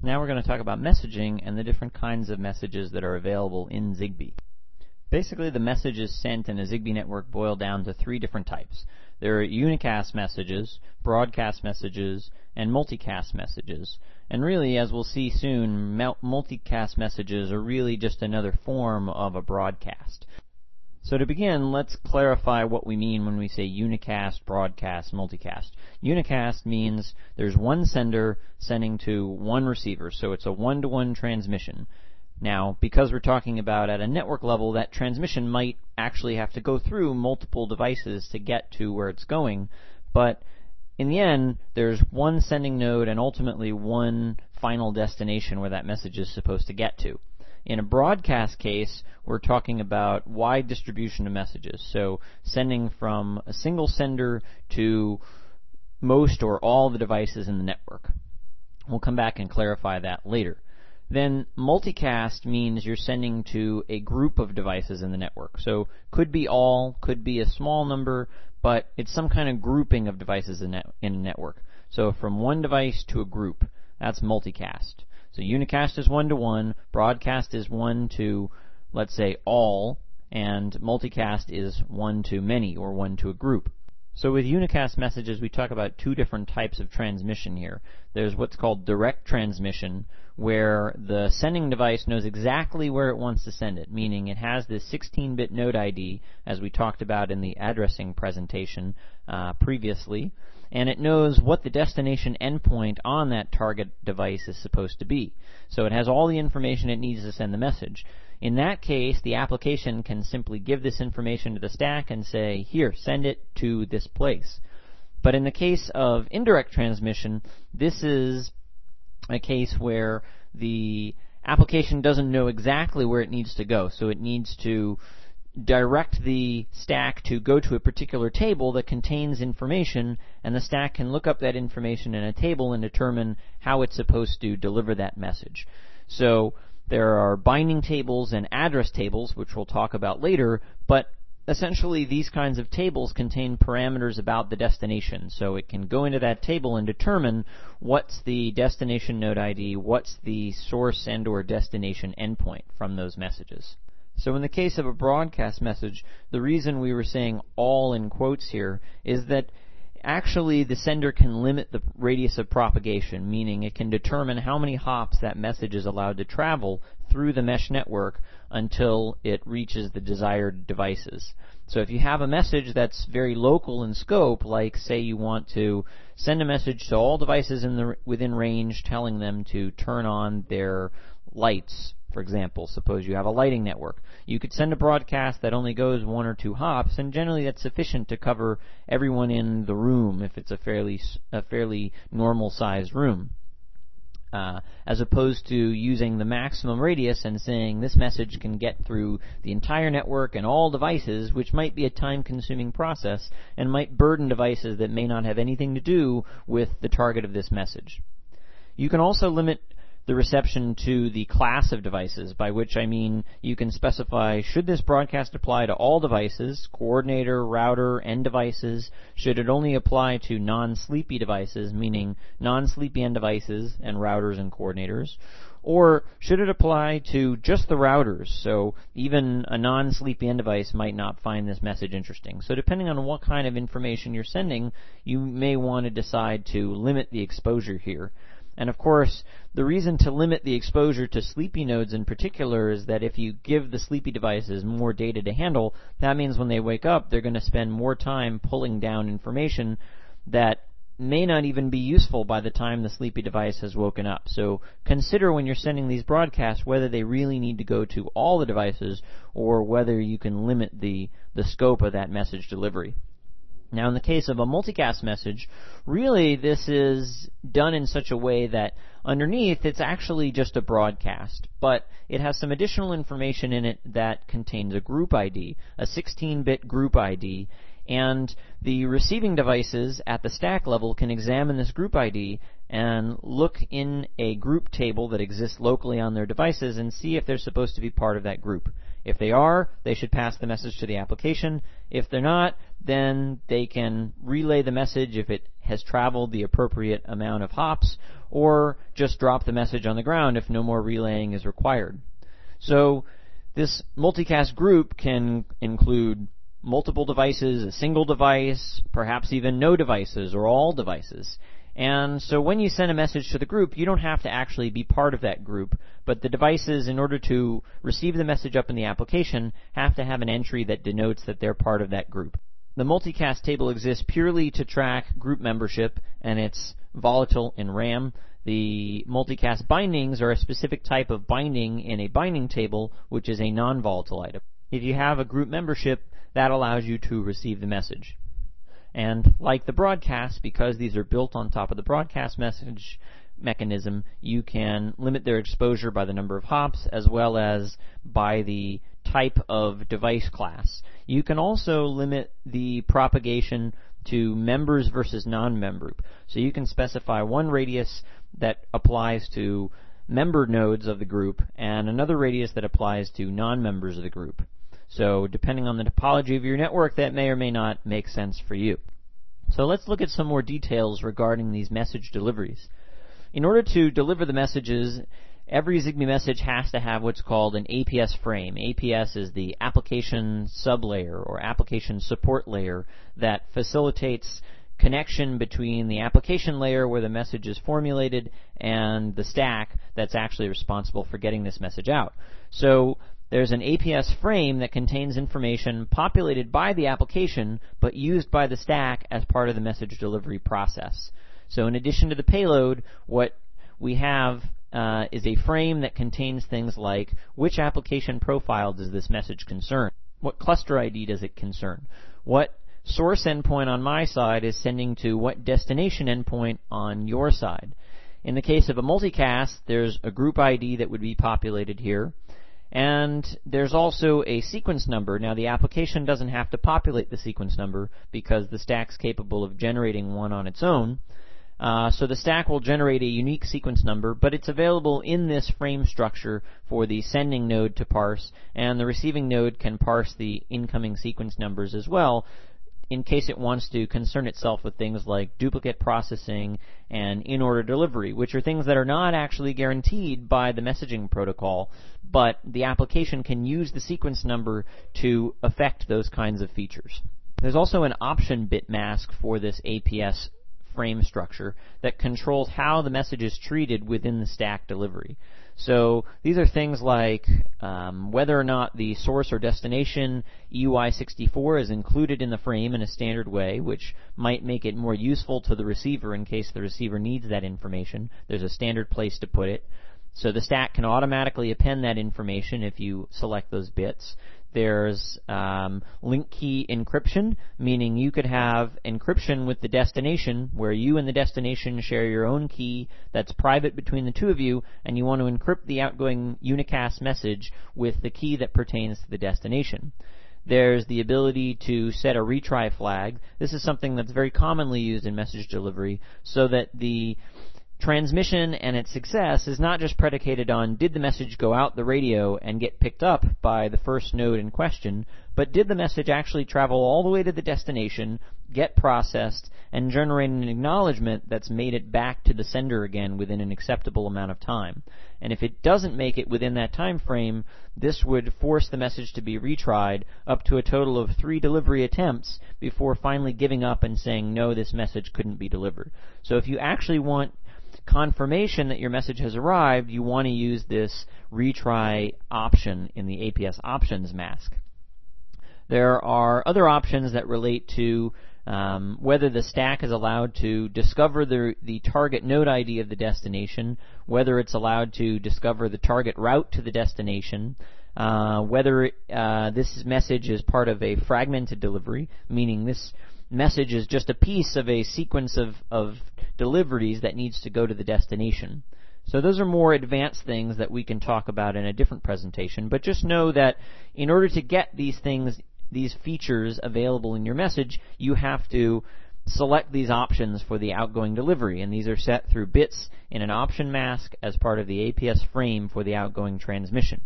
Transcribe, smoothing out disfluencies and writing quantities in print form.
Now we're going to talk about messaging and the different kinds of messages that are available in ZigBee. Basically, the messages sent in a ZigBee network boil down to three different types. There are Unicast messages, broadcast messages, and multicast messages. And really, as we'll see soon, multicast messages are really just another form of a broadcast. So to begin, let's clarify what we mean when we say unicast, broadcast, multicast. Unicast means there's one sender sending to one receiver, so it's a one-to-one transmission. Now, because we're talking about at a network level, that transmission might actually have to go through multiple devices to get to where it's going, but in the end, there's one sending node and ultimately one final destination where that message is supposed to get to. In a broadcast case, we're talking about wide distribution of messages, so sending from a single sender to most or all the devices in the network. We'll come back and clarify that later. Then multicast means you're sending to a group of devices in the network. So could be all, could be a small number, but it's some kind of grouping of devices in a network. So from one device to a group, that's multicast. So unicast is one-to-one, broadcast is one to, let's say, all, and multicast is one to many, or one to a group. So with unicast messages, we talk about two different types of transmission here. There's what's called direct transmission, where the sending device knows exactly where it wants to send it, meaning it has this 16-bit node ID, as we talked about in the addressing presentation previously, and it knows what the destination endpoint on that target device is supposed to be. So it has all the information it needs to send the message. In that case, the application can simply give this information to the stack and say, here, send it to this place. But in the case of indirect transmission, this is a case where the application doesn't know exactly where it needs to go, so it needs to direct the stack to go to a particular table that contains information, and the stack can look up that information in a table and determine how it's supposed to deliver that message. So there are binding tables and address tables, which we'll talk about later, but essentially these kinds of tables contain parameters about the destination. So it can go into that table and determine what's the destination node ID, what's the source and or destination endpoint from those messages. So in the case of a broadcast message, the reason we were saying all in quotes here is that actually the sender can limit the radius of propagation, meaning it can determine how many hops that message is allowed to travel through the mesh network until it reaches the desired devices. So if you have a message that's very local in scope, like say you want to send a message to all devices within range telling them to turn on their lights, for example, suppose you have a lighting network. You could send a broadcast that only goes one or two hops, and generally that's sufficient to cover everyone in the room if it's a fairly normal-sized room. As opposed to using the maximum radius and saying this message can get through the entire network and all devices, which might be a time-consuming process and might burden devices that may not have anything to do with the target of this message. You can also limit the reception to the class of devices, by which I mean you can specify, should this broadcast apply to all devices, coordinator, router, end devices? Should it only apply to non-sleepy devices, meaning non-sleepy end devices and routers and coordinators? Or should it apply to just the routers, so even a non-sleepy end device might not find this message interesting? So depending on what kind of information you're sending, you may want to decide to limit the exposure here. And of course, the reason to limit the exposure to sleepy nodes in particular is that if you give the sleepy devices more data to handle, that means when they wake up, they're going to spend more time pulling down information that may not even be useful by the time the sleepy device has woken up. So consider when you're sending these broadcasts whether they really need to go to all the devices or whether you can limit the scope of that message delivery. Now, in the case of a multicast message, really this is done in such a way that underneath it's actually just a broadcast, but it has some additional information in it that contains a group ID, a 16-bit group ID, and the receiving devices at the stack level can examine this group ID and look in a group table that exists locally on their devices and see if they're supposed to be part of that group. If they are, they should pass the message to the application. If they're not, then they can relay the message if it has traveled the appropriate amount of hops, or just drop the message on the ground if no more relaying is required. So this multicast group can include multiple devices, a single device, perhaps even no devices or all devices. And so when you send a message to the group, you don't have to actually be part of that group, but the devices, in order to receive the message up in the application, have to have an entry that denotes that they're part of that group. The multicast table exists purely to track group membership, and it's volatile in RAM. The multicast bindings are a specific type of binding in a binding table, which is a non-volatile item. If you have a group membership, that allows you to receive the message. And like the broadcast, because these are built on top of the broadcast message mechanism, you can limit their exposure by the number of hops as well as by the type of device class. You can also limit the propagation to members versus non-member. So you can specify one radius that applies to member nodes of the group and another radius that applies to non-members of the group. So depending on the topology of your network, that may or may not make sense for you. So let's look at some more details regarding these message deliveries. In order to deliver the messages, every ZigBee message has to have what's called an APS frame. APS is the application sublayer or application support layer that facilitates connection between the application layer where the message is formulated and the stack that's actually responsible for getting this message out. So there's an APS frame that contains information populated by the application but used by the stack as part of the message delivery process. So in addition to the payload, what we have is a frame that contains things like which application profile does this message concern? What cluster ID does it concern? What source endpoint on my side is sending to what destination endpoint on your side? In the case of a multicast, there's a group ID that would be populated here. And there's also a sequence number. Now, the application doesn't have to populate the sequence number because the stack's capable of generating one on its own. So the stack will generate a unique sequence number, but it's available in this frame structure for the sending node to parse, and the receiving node can parse the incoming sequence numbers as well, in case it wants to concern itself with things like duplicate processing and in-order delivery, which are things that are not actually guaranteed by the messaging protocol, but the application can use the sequence number to affect those kinds of features. There's also an option bit mask for this APS frame structure that controls how the message is treated within the stack delivery. So these are things like whether or not the source or destination EUI64 is included in the frame in a standard way, which might make it more useful to the receiver in case the receiver needs that information. There's a standard place to put it. So the stack can automatically append that information if you select those bits. There's link key encryption, meaning you could have encryption with the destination where you and the destination share your own key that's private between the two of you, and you want to encrypt the outgoing Unicast message with the key that pertains to the destination. There's the ability to set a retry flag. This is something that's very commonly used in message delivery so that the transmission and its success is not just predicated on did the message go out the radio and get picked up by the first node in question, but did the message actually travel all the way to the destination, get processed, and generate an acknowledgement that's made it back to the sender again within an acceptable amount of time. And if it doesn't make it within that time frame, this would force the message to be retried up to a total of 3 delivery attempts before finally giving up and saying, no, this message couldn't be delivered. So if you actually want confirmation that your message has arrived, you want to use this retry option in the APS options mask. There are other options that relate to whether the stack is allowed to discover the target node ID of the destination, whether it's allowed to discover the target route to the destination, whether this message is part of a fragmented delivery, meaning this message is just a piece of a sequence of deliveries that needs to go to the destination. So those are more advanced things that we can talk about in a different presentation, but just know that in order to get these things, these features available in your message, you have to select these options for the outgoing delivery, and these are set through bits in an option mask as part of the APS frame for the outgoing transmission.